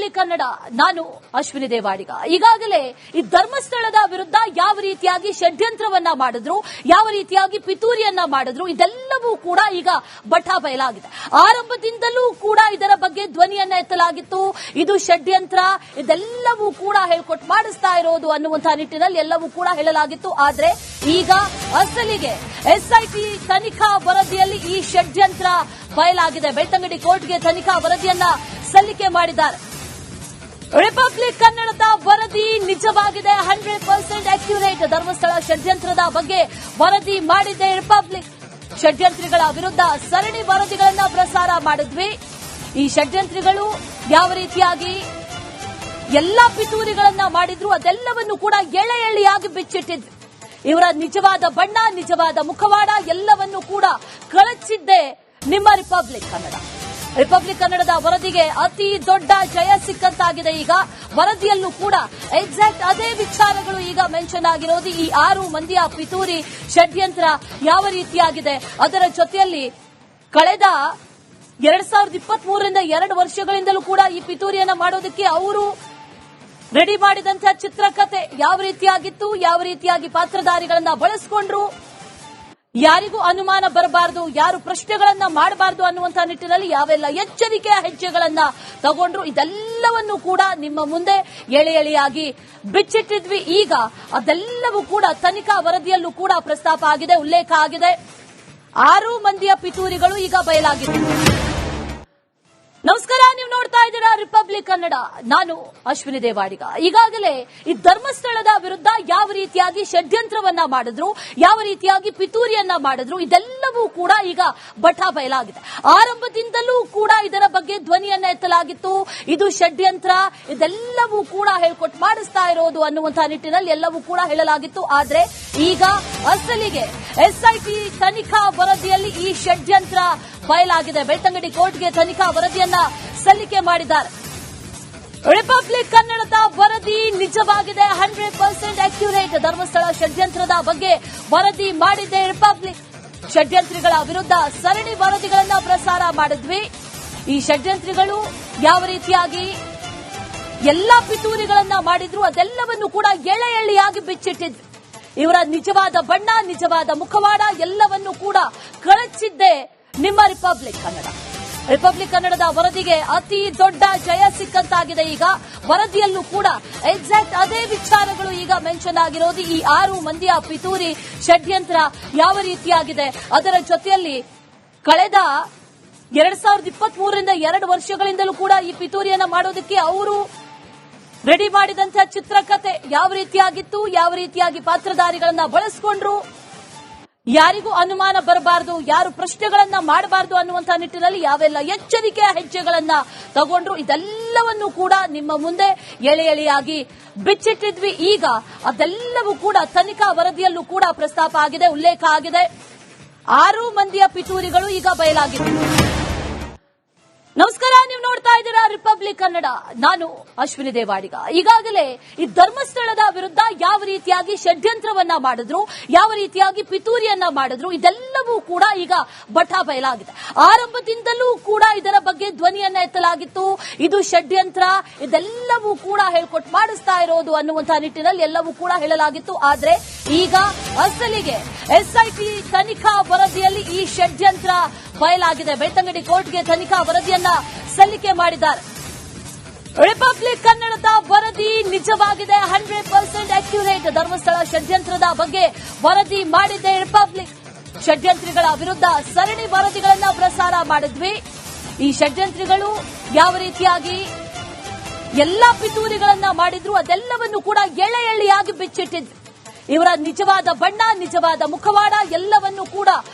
Republic Kannada, ನಾನು ಅಶ್ವಿನಿ ದೇವಾಡಿಗ. ಈಗಾಗಲೇ ಈ ಧರ್ಮಸ್ಥಳದ ವಿರುದ್ಧ ಯಾವ ರೀತಿಯಾಗಿ ಷಡ್ಯಂತ್ರವನ್ನ ಮಾಡಿದ್ರು, ಯಾವ ರೀತಿಯಾಗಿ ಪಿತೂರಿಯನ್ನ ಮಾಡಿದ್ರು, ಇದೆಲ್ಲವೂ ಕೂಡ ಈಗ ಬಟಾಬಯಲಾಗಿದೆ. ಆರಂಭದಿಂದಲೂ ಕೂಡ ಇದರ ಬಗ್ಗೆ ಧ್ವನಿಯನ್ನ ಎತ್ತಲಾಗಿತ್ತು. ಇದು ಷಡ್ಯಂತ್ರ, ಇದೆಲ್ಲವೂ ಕೂಡ ಹೇಳ್ಕೊಟ್ಟು ಮಾಡಿಸ್ತಾ ಇರೋದು ಅನ್ನುವಂತಹ ನಿಟ್ಟಿನಲ್ಲಿ ಎಲ್ಲವೂ ಕೂಡ ಹೇಳಲಾಗಿತ್ತು. ಆದ್ರೆ ಈಗ ಅಸಲಿಗೆ ಎಸ್ಐಟಿ ತನಿಖಾ ವರದಿಯಲ್ಲಿ ಈ ಷಡ್ಯಂತ್ರ ಬಯಲಾಗಿದೆ. ಬೆಳ್ತಂಗಡಿ ಕೋರ್ಟ್ಗೆ ತನಿಖಾ ವರದಿಯನ್ನ ಸಲ್ಲಿಕೆ ಮಾಡಿದ್ದಾರೆ. ರಿಪಬ್ಲಿಕ್ ಕನ್ನಡದ ವರದಿ ನಿಜವಾಗಿದೆ, 100% ಅಕ್ಯುರೇಟ್. ಧರ್ಮಸ್ಥಳ ಷಡ್ಯಂತ್ರದ ಬಗ್ಗೆ ವರದಿ ಮಾಡಿದೆ ರಿಪಬ್ಲಿಕ್. ಷಡ್ಯಂತ್ರಿಗಳ ವಿರುದ್ಧ ಸರಣಿ ವರದಿಗಳನ್ನ ಪ್ರಸಾರ ಮಾಡಿದ್ವಿ. ಈ ಷಡ್ಯಂತ್ರಿಗಳು ಯಾವ ರೀತಿಯಾಗಿ ಎಲ್ಲಾ ಪಿತೂರಿಗಳನ್ನ ಮಾಡಿದ್ರು ಅದೆಲ್ಲವನ್ನು ಕೂಡ ಎಳೆ ಎಳೆಯಾಗಿ ಬಿಚ್ಚಿಟ್ಟಿದ್ವಿ. ಇವರ ನಿಜವಾದ ಬಣ್ಣ, ನಿಜವಾದ ಮುಖವಾಡ ಎಲ್ಲವನ್ನೂ ಕೂಡ ಕಳಚಿದ್ದೆ ನಿಮ್ಮ ರಿಪಬ್ಲಿಕ್ ಕನ್ನಡ. ರಿಪಬ್ಲಿಕ್ ಕನ್ನಡದ ವರದಿಗೆ ಅತಿ ದೊಡ್ಡ ಜಯ ಸಿಕ್ಕಂತಾಗಿದೆ. ಈಗ ವರದಿಯಲ್ಲೂ ಕೂಡ ಎಕ್ಸಾಕ್ಟ್ ಅದೇ ವಿಚಾರಗಳು ಈಗ ಮೆನ್ಷನ್ ಆಗಿರೋದು. ಈ 6 ಮಂದಿಯ ಪಿತೂರಿ ಷಡ್ಯಂತ್ರ ಯಾವ ರೀತಿಯಾಗಿದೆ, ಅದರ ಜೊತೆಯಲ್ಲಿ ಕಳೆದ 2023ರಿಂದ 2 ವರ್ಷಗಳಿಂದಲೂ ಕೂಡ ಈ ಪಿತೂರಿಯನ್ನ ಮಾಡೋದಕ್ಕೆ ಅವರು ರೆಡಿ ಮಾಡಿದಂತಹ ಚಿತ್ರಕಥೆ ಯಾವ ರೀತಿಯಾಗಿತ್ತು, ಯಾವ ರೀತಿಯಾಗಿ ಪಾತ್ರಧಾರಿಗಳನ್ನ ಬಳಸಿಕೊಂಡ್ರು, ಯಾರಿಗೂ ಅನುಮಾನ ಬರಬಾರದು, ಯಾರು ಪ್ರಶ್ನೆಗಳನ್ನ ಮಾಡಬಾರದು ಅನ್ನುವಂತಹ ನಿಟ್ಟಿನಲ್ಲಿ ಯಾವೆಲ್ಲ ಎಚ್ಚರಿಕೆಯ ಹೆಜ್ಜೆಗಳನ್ನ ತಗೊಂಡ್ರು, ಇದೆಲ್ಲವನ್ನೂ ಕೂಡ ನಿಮ್ಮ ಮುಂದೆ ಎಳೆ ಎಳೆಯಾಗಿ ಬಿಚ್ಚಿಟ್ಟಿದ್ವಿ. ಈಗ ಅದೆಲ್ಲವೂ ಕೂಡ ತನಿಖಾ ವರದಿಯಲ್ಲೂ ಕೂಡ ಪ್ರಸ್ತಾಪ ಆಗಿದೆ, ಉಲ್ಲೇಖ ಆಗಿದೆ. 6 ಮಂದಿಯ ಪಿತೂರಿಗಳು ಈಗ ಬಯಲಾಗಿದೆ. ನಮಸ್ಕಾರ, ನೀವು ನೋಡ್ತಾ ಇದ್ದೀರಾ ರಿಪಬ್ಲಿಕ್ ಕನ್ನಡ, ನಾನು ಅಶ್ವಿನಿ ದೇವಾಡಿಗ. ಈಗಾಗಲೇ ಈ ಧರ್ಮಸ್ಥಳದ ವಿರುದ್ಧ ಯಾವ ರೀತಿಯಾಗಿ ಷಡ್ಯಂತ್ರವನ್ನ ಮಾಡಿದ್ರು, ಯಾವ ರೀತಿಯಾಗಿ ಪಿತೂರಿಯನ್ನ ಮಾಡಿದ್ರು, ಇದೆಲ್ಲವೂ ಕೂಡ ಈಗ ಬಟಾಬಯಲಾಗಿದೆ. ಆರಂಭದಿಂದಲೂ ಕೂಡ ಇದರ ಬಗ್ಗೆ ಧ್ವನಿಯನ್ನ ಎತ್ತಲಾಗಿತ್ತು. ಇದು ಷಡ್ಯಂತ್ರ, ಇದೆಲ್ಲವೂ ಕೂಡ ಹೇಳ್ಕೊಟ್ಟು ಮಾಡಿಸ್ತಾ ಇರೋದು ಅನ್ನುವಂತಹ ನಿಟ್ಟಿನಲ್ಲಿ ಎಲ್ಲವೂ ಕೂಡ ಹೇಳಲಾಗಿತ್ತು. ಆದ್ರೆ ಈಗ ಅಸಲಿಗೆ ಎಸ್ಐಟಿ ತನಿಖಾ ವರದಿಯಲ್ಲಿ ಈ ಷಡ್ಯಂತ್ರ ಬಯಲಾಗಿದೆ. ಬೆಳ್ತಂಗಡಿ ಕೋರ್ಟ್ಗೆ ತನಿಖಾ ವರದಿಯನ್ನ ಸಲ್ಲಿಕೆ ಮಾಡಿದ್ದಾರೆ. ರಿಪಬ್ಲಿಕ್ ಕನ್ನಡದ ವರದಿ ನಿಜವಾಗಿದೆ, 100% ಅಕ್ಯುರೇಟ್. ಧರ್ಮಸ್ಥಳ ಷಡ್ಯಂತ್ರದ ಬಗ್ಗೆ ವರದಿ ಮಾಡಿದೆ ರಿಪಬ್ಲಿಕ್. ಷಡ್ಯಂತ್ರಿಗಳ ವಿರುದ್ಧ ಸರಣಿ ವರದಿಗಳನ್ನ ಪ್ರಸಾರ ಮಾಡಿದ್ವಿ. ಈ ಷಡ್ಯಂತ್ರಿಗಳು ಯಾವ ರೀತಿಯಾಗಿ ಎಲ್ಲಾ ಪಿತೂರಿಗಳನ್ನ ಮಾಡಿದ್ರು ಅದೆಲ್ಲವನ್ನು ಕೂಡ ಎಳೆ ಎಳೆಯಾಗಿ ಬಿಚ್ಚಿಟ್ಟಿದ್ವಿ. ಇವರ ನಿಜವಾದ ಬಣ್ಣ, ನಿಜವಾದ ಮುಖವಾಡ ಎಲ್ಲವನ್ನೂ ಕೂಡ ಕಳಚಿದ್ದೆ ನಿಮ್ಮ ರಿಪಬ್ಲಿಕ್ ಕನ್ನಡ. ರಿಪಬ್ಲಿಕ್ ಕನ್ನಡದ ವರದಿಗೆ ಅತಿ ದೊಡ್ಡ ಜಯ ಸಿಕ್ಕಂತಾಗಿದೆ. ಈಗ ವರದಿಯಲ್ಲೂ ಕೂಡ ಎಕ್ಸಾಕ್ಟ್ ಅದೇ ವಿಚಾರಗಳು ಈಗ ಮೆನ್ಷನ್ ಆಗಿರೋದು. ಈ 6 ಮಂದಿಯ ಪಿತೂರಿ ಷಡ್ಯಂತ್ರ ಯಾವ ರೀತಿಯಾಗಿದೆ, ಅದರ ಜೊತೆಯಲ್ಲಿ ಕಳೆದ 2023ರಿಂದ 2 ವರ್ಷಗಳಿಂದಲೂ ಕೂಡ ಈ ಪಿತೂರಿಯನ್ನ ಮಾಡೋದಕ್ಕೆ ಅವರು ರೆಡಿ ಮಾಡಿದಂತಹ ಚಿತ್ರಕಥೆ ಯಾವ ರೀತಿಯಾಗಿತ್ತು, ಯಾವ ರೀತಿಯಾಗಿ ಪಾತ್ರಧಾರಿಗಳನ್ನ ಬಳಸಿಕೊಂಡ್ರು, ಯಾರಿಗೂ ಅನುಮಾನ ಬರಬಾರದು, ಯಾರು ಪ್ರಶ್ನೆಗಳನ್ನ ಮಾಡಬಾರದು ಅನ್ನುವಂತಹ ನಿಟ್ಟಿನಲ್ಲಿ ಯಾವೆಲ್ಲ ಎಚ್ಚರಿಕೆಯ ಹೆಜ್ಜೆಗಳನ್ನ ತಗೊಂಡ್ರು, ಇದೆಲ್ಲವನ್ನೂ ಕೂಡ ನಿಮ್ಮ ಮುಂದೆ ಎಳೆ ಎಳೆಯಾಗಿ ಬಿಚ್ಚಿಟ್ಟಿದ್ವಿ. ಈಗ ಅದೆಲ್ಲವೂ ಕೂಡ ತನಿಖಾ ವರದಿಯಲ್ಲೂ ಕೂಡ ಪ್ರಸ್ತಾಪ ಆಗಿದೆ, ಉಲ್ಲೇಖ ಆಗಿದೆ. 6 ಮಂದಿಯ ಪಿತೂರಿಗಳು ಈಗ ಬಯಲಾಗಿದೆ. ನಮಸ್ಕಾರ, ನೀವು ನೋಡ್ತಾ ಇದ್ದೀರಾ ರಿಪಬ್ಲಿಕ್ ಕನ್ನಡ, ನಾನು ಅಶ್ವಿನಿ ದೇವಾಡಿಗ. ಈಗಾಗಲೇ ಈ ಧರ್ಮಸ್ಥಳದ ವಿರುದ್ಧ ಯಾವ ರೀತಿಯಾಗಿ ಷಡ್ಯಂತ್ರವನ್ನ ಮಾಡಿದ್ರು, ಯಾವ ರೀತಿಯಾಗಿ ಪಿತೂರಿಯನ್ನ ಮಾಡಿದ್ರು, ಇದೆಲ್ಲವೂ ಕೂಡ ಈಗ ಬಟಾಬಯಲಾಗಿದೆ. ಆರಂಭದಿಂದಲೂ ಕೂಡ ಇದರ ಬಗ್ಗೆ ಧ್ವನಿಯನ್ನ ಎತ್ತಲಾಗಿತ್ತು. ಇದು ಷಡ್ಯಂತ್ರ, ಇದೆಲ್ಲವೂ ಕೂಡ ಹೇಳ್ಕೊಟ್ಟು ಮಾಡಿಸ್ತಾ ಇರೋದು ಅನ್ನುವಂತಹ ನಿಟ್ಟಿನಲ್ಲಿ ಎಲ್ಲವೂ ಕೂಡ ಹೇಳಲಾಗಿತ್ತು. ಆದ್ರೆ ಈಗ ಅಸಲಿಗೆ ಎಸ್ಐಟಿ ತನಿಖಾ ವರದಿಯಲ್ಲಿ ಈ ಷಡ್ಯಂತ್ರ ಬಯಲಾಗಿದೆ. ಬೆಳ್ತಂಗಡಿ ಕೋರ್ಟ್ಗೆ ತನಿಖಾ ವರದಿಯನ್ನ ಸಲ್ಲಿಕೆ ಮಾಡಿದ್ದಾರೆ. ರಿಪಬ್ಲಿಕ್ ಕನ್ನಡದ ವರದಿ ನಿಜವಾಗಿದೆ, 100% ಅಕ್ಯುರೇಟ್. ಧರ್ಮಸ್ಥಳ ಷಡ್ಯಂತ್ರದ ಬಗ್ಗೆ ವರದಿ ಮಾಡಿದೆ ರಿಪಬ್ಲಿಕ್. ಷಡ್ಯಂತ್ರಿಗಳ ವಿರುದ್ಧ ಸರಣಿ ವರದಿಗಳನ್ನ ಪ್ರಸಾರ ಮಾಡಿದ್ವಿ. ಈ ಷಡ್ಯಂತ್ರಿಗಳು ಯಾವ ರೀತಿಯಾಗಿ ಎಲ್ಲಾ ಪಿತೂರಿಗಳನ್ನ ಮಾಡಿದ್ರು ಅದೆಲ್ಲವನ್ನು ಕೂಡ ಎಳೆ ಎಳೆಯಾಗಿ ಬಿಚ್ಚಿಟ್ಟಿದ್ವಿ. ಇವರ ನಿಜವಾದ ಬಣ್ಣ, ನಿಜವಾದ ಮುಖವಾಡ ಎಲ್ಲವನ್ನೂ ಕೂಡ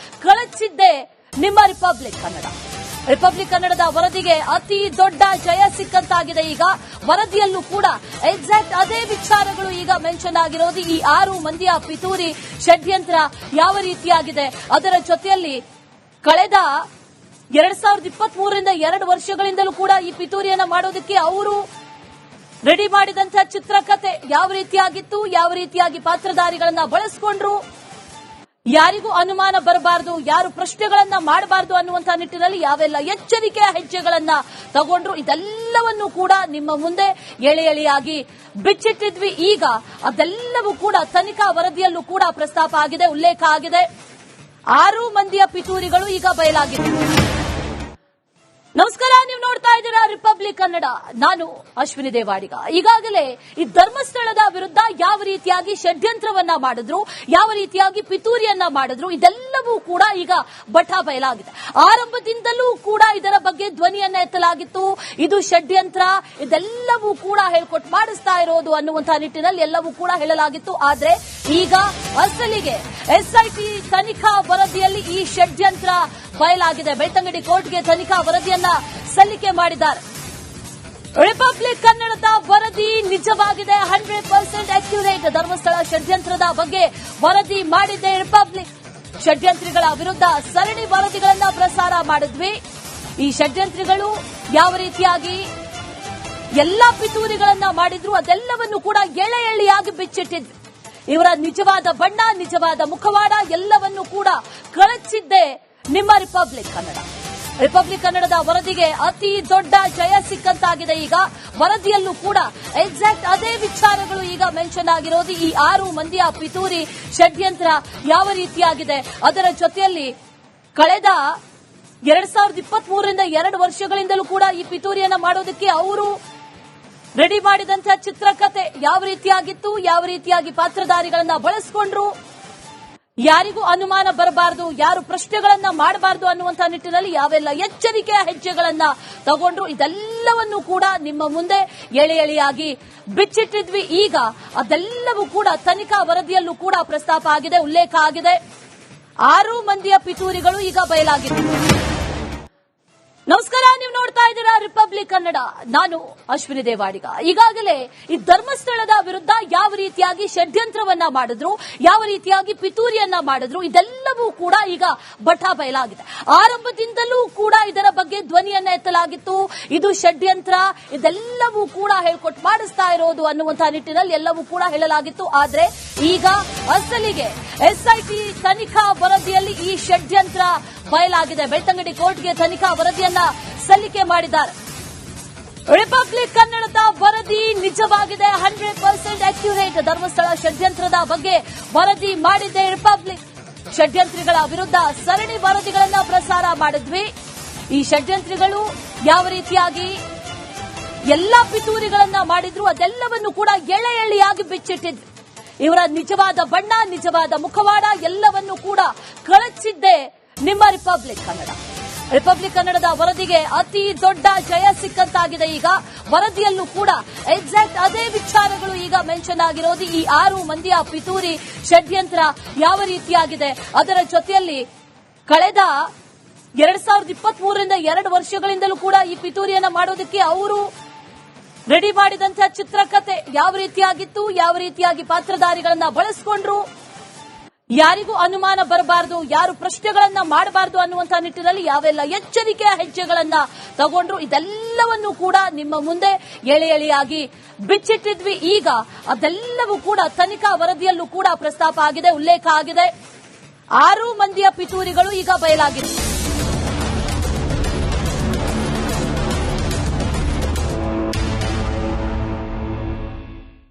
ಕಳಚಿದ್ದೆ ನಿಮ್ಮ ರಿಪಬ್ಲಿಕ್ ಕನ್ನಡ. ರಿಪಬ್ಲಿಕ್ ಕನ್ನಡದ ವರದಿಗೆ ಅತಿ ದೊಡ್ಡ ಜಯ ಸಿಕ್ಕಂತಾಗಿದೆ. ಈಗ ವರದಿಯಲ್ಲೂ ಕೂಡ ಎಕ್ಸಾಕ್ಟ್ ಅದೇ ವಿಚಾರಗಳು ಈಗ ಮೆನ್ಷನ್ ಆಗಿರೋದು. ಈ 6 ಮಂದಿಯ ಪಿತೂರಿ ಷಡ್ಯಂತ್ರ ಯಾವ ರೀತಿಯಾಗಿದೆ, ಅದರ ಜೊತೆಯಲ್ಲಿ ಕಳೆದ 2023ರಿಂದ 2 ವರ್ಷಗಳಿಂದಲೂ ಕೂಡ ಈ ಪಿತೂರಿಯನ್ನ ಮಾಡೋದಕ್ಕೆ ಅವರು ರೆಡಿ ಮಾಡಿದಂತಹ ಚಿತ್ರಕಥೆ ಯಾವ ರೀತಿಯಾಗಿತ್ತು, ಯಾವ ರೀತಿಯಾಗಿ ಪಾತ್ರಧಾರಿಗಳನ್ನ ಬಳಸಿಕೊಂಡ್ರು, ಯಾರಿಗೂ ಅನುಮಾನ ಬರಬಾರದು, ಯಾರು ಪ್ರಶ್ನೆಗಳನ್ನ ಮಾಡಬಾರದು ಅನ್ನುವಂತಹ ನಿಟ್ಟಿನಲ್ಲಿ ಯಾವೆಲ್ಲ ಎಚ್ಚರಿಕೆಯ ಹೆಜ್ಜೆಗಳನ್ನ ತಗೊಂಡ್ರು ಇದೆಲ್ಲವನ್ನೂ ಕೂಡ ನಿಮ್ಮ ಮುಂದೆ ಎಳೆ ಎಳೆಯಾಗಿ ಬಿಚ್ಚಿಟ್ಟಿದ್ವಿ. ಈಗ ಅದೆಲ್ಲವೂ ಕೂಡ ತನಿಖಾ ವರದಿಯಲ್ಲೂ ಕೂಡ ಪ್ರಸ್ತಾಪ ಆಗಿದೆ, ಉಲ್ಲೇಖ ಆಗಿದೆ. 6 ಮಂದಿಯ ಪಿತೂರಿಗಳು ಈಗ ಬಯಲಾಗಿದೆ. ನಮಸ್ಕಾರ, ನೀವು ನೋಡ್ತಾ ಇದ್ದೀರಾ ರಿಪಬ್ಲಿಕ್ ಕನ್ನಡ. ನಾನು ಅಶ್ವಿನಿ ದೇವಾಡಿಗ. ಈಗಾಗಲೇ ಈ ಧರ್ಮಸ್ಥಳದ ವಿರುದ್ಧ ಯಾವ ರೀತಿಯಾಗಿ ಷಡ್ಯಂತ್ರವನ್ನ ಮಾಡಿದ್ರು, ಯಾವ ರೀತಿಯಾಗಿ ಪಿತೂರಿಯನ್ನ ಮಾಡಿದ್ರು ಇದೆಲ್ಲವೂ ಕೂಡ ಈಗ ಬಠ ಬಯಲಾಗಿದೆ. ಆರಂಭದಿಂದಲೂ ಕೂಡ ಇದರ ಬಗ್ಗೆ ಧ್ವನಿಯನ್ನ ಎತ್ತಲಾಗಿತ್ತು. ಇದು ಷಡ್ಯಂತ್ರ, ಇದೆಲ್ಲವೂ ಕೂಡ ಹೇಳ್ಕೊಟ್ಟು ಮಾಡಿಸ್ತಾ ಇರೋದು ಅನ್ನುವಂತಹ ನಿಟ್ಟಿನಲ್ಲಿ ಎಲ್ಲವೂ ಕೂಡ ಹೇಳಲಾಗಿತ್ತು. ಆದ್ರೆ ಈಗ ಅಸಲಿಗೆ ಎಸ್ಐಟಿ ತನಿಖಾ ವರದಿಯಲ್ಲಿ ಈ ಷಡ್ಯಂತ್ರ ಬಯಲಾಗಿದೆ. ಬೆಳ್ತಂಗಡಿ ಕೋರ್ಟ್ಗೆ ತನಿಖಾ ವರದಿಯನ್ನ ಸಲ್ಲಿಕೆ ಮಾಡಿದ್ದಾರೆ. ರಿಪಬ್ಲಿಕ್ ಕನ್ನಡದ ವರದಿ ನಿಜವಾಗಿದೆ, 100% ಅಕ್ಯುರೇಟ್. ಧರ್ಮಸ್ಥಳ ಷಡ್ಯಂತ್ರದ ಬಗ್ಗೆ ವರದಿ ಮಾಡಿದೆ ರಿಪಬ್ಲಿಕ್. ಷಡ್ಯಂತ್ರಿಗಳ ವಿರುದ್ಧ ಸರಣಿ ವರದಿಗಳನ್ನ ಪ್ರಸಾರ ಮಾಡಿದ್ವಿ. ಈ ಷಡ್ಯಂತ್ರಿಗಳು ಯಾವ ರೀತಿಯಾಗಿ ಎಲ್ಲಾ ಪಿತೂರಿಗಳನ್ನ ಮಾಡಿದ್ರು ಅದೆಲ್ಲವನ್ನು ಕೂಡ ಎಳೆ ಎಳೆಯಾಗಿ ಬಿಚ್ಚಿಟ್ಟಿದ್ವಿ. ಇವರ ನಿಜವಾದ ಬಣ್ಣ, ನಿಜವಾದ ಮುಖವಾಡ ಎಲ್ಲವನ್ನೂ ಕೂಡ ಕಳಚಿದ್ದೆ ನಿಮ್ಮ ರಿಪಬ್ಲಿಕ್ ಕನ್ನಡ. ರಿಪಬ್ಲಿಕ್ ಕನ್ನಡದ ವರದಿಗೆ ಅತಿ ದೊಡ್ಡ ಜಯ ಸಿಕ್ಕಂತಾಗಿದೆ. ಈಗ ವರದಿಯಲ್ಲೂ ಕೂಡ ಎಕ್ಸಾಕ್ಟ್ ಅದೇ ವಿಚಾರಗಳು ಈಗ ಮೆನ್ಷನ್ ಆಗಿರೋದು. ಈ 6 ಮಂದಿಯ ಪಿತೂರಿ ಷಡ್ಯಂತ್ರ ಯಾವ ರೀತಿಯಾಗಿದೆ, ಅದರ ಜೊತೆಯಲ್ಲಿ ಕಳೆದ 2023ರಿಂದ 2 ವರ್ಷಗಳಿಂದಲೂ ಕೂಡ ಈ ಪಿತೂರಿಯನ್ನ ಮಾಡೋದಕ್ಕೆ ಅವರು ರೆಡಿ ಮಾಡಿದಂತಹ ಚಿತ್ರಕಥೆ ಯಾವ ರೀತಿಯಾಗಿತ್ತು, ಯಾವ ರೀತಿಯಾಗಿ ಪಾತ್ರಧಾರಿಗಳನ್ನ ಬಳಸಿಕೊಂಡ್ರು, ಯಾರಿಗೂ ಅನುಮಾನ ಬರಬಾರದು, ಯಾರು ಪ್ರಶ್ನೆಗಳನ್ನ ಮಾಡಬಾರದು ಅನ್ನುವಂತಹ ನಿಟ್ಟಿನಲ್ಲಿ ಯಾವೆಲ್ಲ ಎಚ್ಚರಿಕೆಯ ಹೆಜ್ಜೆಗಳನ್ನ ತಗೊಂಡ್ರು ಇದೆಲ್ಲವನ್ನೂ ಕೂಡ ನಿಮ್ಮ ಮುಂದೆ ಎಳೆ ಎಳೆಯಾಗಿ ಬಿಚ್ಚಿಟ್ಟಿದ್ವಿ. ಈಗ ಅದೆಲ್ಲವೂ ಕೂಡ ತನಿಖಾ ವರದಿಯಲ್ಲೂ ಕೂಡ ಪ್ರಸ್ತಾಪ ಆಗಿದೆ, ಉಲ್ಲೇಖ ಆಗಿದೆ. 6 ಮಂದಿಯ ಪಿತೂರಿಗಳು ಈಗ ಬಯಲಾಗಿದೆ. ನಮಸ್ಕಾರ, ನೀವು ನೋಡ್ತಾ ಇದ್ದೀರಾ ರಿಪಬ್ಲಿಕ್ ಕನ್ನಡ. ನಾನು ಅಶ್ವಿನಿ ದೇವಾಡಿಗ. ಈಗಾಗಲೇ ಈ ಧರ್ಮಸ್ಥಳದ ವಿರುದ್ಧ ಯಾವ ರೀತಿಯಾಗಿ ಷಡ್ಯಂತ್ರವನ್ನ ಮಾಡಿದ್ರು, ಯಾವ ರೀತಿಯಾಗಿ ಪಿತೂರಿಯನ್ನ ಮಾಡಿದ್ರು ಇದೆಲ್ಲವೂ ಕೂಡ ಈಗ ಬಠ ಬಯಲಾಗಿದೆ. ಆರಂಭದಿಂದಲೂ ಕೂಡ ಇದರ ಬಗ್ಗೆ ಧ್ವನಿಯನ್ನ ಎತ್ತಲಾಗಿತ್ತು. ಇದು ಷಡ್ಯಂತ್ರ, ಇದೆಲ್ಲವೂ ಕೂಡ ಹೇಳ್ಕೊಟ್ಟು ಮಾಡಿಸ್ತಾ ಇರೋದು ಅನ್ನುವಂತಹ ನಿಟ್ಟಿನಲ್ಲಿ ಎಲ್ಲವೂ ಕೂಡ ಹೇಳಲಾಗಿತ್ತು. ಆದ್ರೆ ಈಗ ಅಸಲಿಗೆ ಎಸ್ಐಟಿ ತನಿಖಾ ವರದಿಯಲ್ಲಿ ಈ ಷಡ್ಯಂತ್ರ ಬಯಲಾಗಿದೆ. ಬೆಳ್ತಂಗಡಿ ಕೋರ್ಟ್ಗೆ ತನಿಖಾ ವರದಿಯನ್ನ ಸಲ್ಲಿಕೆ ಮಾಡಿದ್ದಾರೆ. ರಿಪಬ್ಲಿಕ್ ಕನ್ನಡದ ವರದಿ ನಿಜವಾಗಿದೆ, 100% ಅಕ್ಯುರೇಟ್. ಧರ್ಮಸ್ಥಳ ಷಡ್ಯಂತ್ರದ ಬಗ್ಗೆ ವರದಿ ಮಾಡಿದೆ ರಿಪಬ್ಲಿಕ್. ಷಡ್ಯಂತ್ರಿಗಳ ವಿರುದ್ಧ ಸರಣಿ ವರದಿಗಳನ್ನ ಪ್ರಸಾರ ಮಾಡಿದ್ವಿ. ಈ ಷಡ್ಯಂತ್ರಿಗಳು ಯಾವ ರೀತಿಯಾಗಿ ಎಲ್ಲಾ ಪಿತೂರಿಗಳನ್ನ ಮಾಡಿದ್ರು ಅದೆಲ್ಲವನ್ನು ಕೂಡ ಎಳೆ ಎಳೆಯಾಗಿ ಬಿಚ್ಚಿಟ್ಟಿದ್ವಿ. ಇವರ ನಿಜವಾದ ಬಣ್ಣ, ನಿಜವಾದ ಮುಖವಾಡ ಎಲ್ಲವನ್ನೂ ಕೂಡ ಕಳಚಿದ್ದೆ ನಿಮ್ಮ ರಿಪಬ್ಲಿಕ್ ಕನ್ನಡ. ರಿಪಬ್ಲಿಕ್ ಕನ್ನಡದ ವರದಿಗೆ ಅತಿ ದೊಡ್ಡ ಜಯ ಸಿಕ್ಕಂತಾಗಿದೆ. ಈಗ ವರದಿಯಲ್ಲೂ ಕೂಡ ಎಕ್ಸಾಕ್ಟ್ ಅದೇ ವಿಚಾರಗಳು ಈಗ ಮೆನ್ಷನ್ ಆಗಿರೋದು. ಈ 6 ಮಂದಿಯ ಪಿತೂರಿ ಷಡ್ಯಂತ್ರ ಯಾವ ರೀತಿಯಾಗಿದೆ, ಅದರ ಜೊತೆಯಲ್ಲಿ ಕಳೆದ 2023ರಿಂದ 2 ವರ್ಷಗಳಿಂದಲೂ ಕೂಡ ಈ ಪಿತೂರಿಯನ್ನ ಮಾಡೋದಕ್ಕೆ ಅವರು ರೆಡಿ ಮಾಡಿದಂತಹ ಚಿತ್ರಕಥೆ ಯಾವ ರೀತಿಯಾಗಿತ್ತು, ಯಾವ ರೀತಿಯಾಗಿ ಪಾತ್ರಧಾರಿಗಳನ್ನ ಬಳಸಿಕೊಂಡ್ರು, ಯಾರಿಗೂ ಅನುಮಾನ ಬರಬಾರದು, ಯಾರು ಪ್ರಶ್ನೆಗಳನ್ನ ಮಾಡಬಾರದು ಅನ್ನುವಂತಹ ನಿಟ್ಟಿನಲ್ಲಿ ಯಾವೆಲ್ಲ ಎಚ್ಚರಿಕೆಯ ಹೆಜ್ಜೆಗಳನ್ನ ತಗೊಂಡ್ರು ಇದೆಲ್ಲವನ್ನೂ ಕೂಡ ನಿಮ್ಮ ಮುಂದೆ ಎಳೆ ಎಳೆಯಾಗಿ ಬಿಚ್ಚಿಟ್ಟಿದ್ವಿ. ಈಗ ಅದೆಲ್ಲವೂ ಕೂಡ ತನಿಖಾ ವರದಿಯಲ್ಲೂ ಕೂಡ ಪ್ರಸ್ತಾಪ ಆಗಿದೆ, ಉಲ್ಲೇಖ ಆಗಿದೆ. 6 ಮಂದಿಯ ಪಿತೂರಿಗಳು ಈಗ ಬಯಲಾಗಿದೆ.